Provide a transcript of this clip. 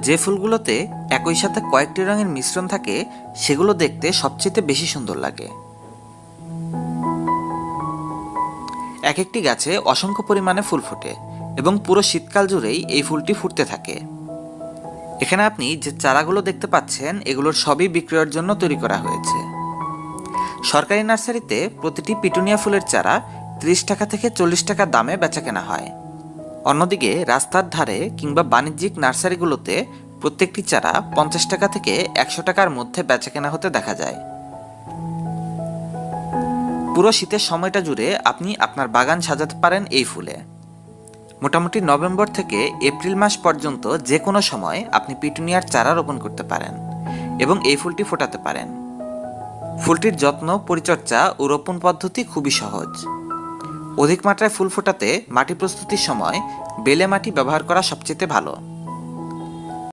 যে ফুলগুলোতে একই সাথে কয়েকটি রঙের মিশ্রণ থাকে সেগুলো দেখতে সবচেয়ে বেশি সুন্দর লাগে। এক একটি গাছে অসংখ্য পরিমাণে ফুল ফোটে এবং পুরো শীতকাল জুড়েই এই ফুলটি ফুটতে থাকে। এখানে আপনি যে চারাগুলো দেখতে পাচ্ছেন এগুলোর সবই বিক্রয়ের জন্য তৈরি করা হয়েছে। সরকারি নার্সারিতে প্রতিটি পিটুনিয়া ফুলের চারা 30 টাকা থেকে 40 টাকা দামে বেচাকেনা হয়। অন্যদিকে রাস্তার ধারে কিংবা বাণিজ্যিক নার্সারিগুলোতে প্রত্যেকটি চারা 50 টাকা থেকে 100 টাকার মধ্যে বেচাকেনা হতে দেখা যায়। পুরো শীতের সময়টা জুড়ে আপনি আপনার বাগান সাজাতে পারেন এই ফুলে। মোটামুটি নভেম্বর থেকে এপ্রিল মাস পর্যন্ত যে কোনো সময় আপনি পিটুনিয়ার চারা রোপণ করতে পারেন এবং এই ফুলটি ফোটাতে পারেন। ফুলটির যত্ন, পরিচর্যা ও রোপণ পদ্ধতি খুবই সহজ। অধিক মাত্রায় ফুল ফোটাতে মাটি প্রস্তুতির সময় বেলে মাটি ব্যবহার করা সবচেয়ে ভালো।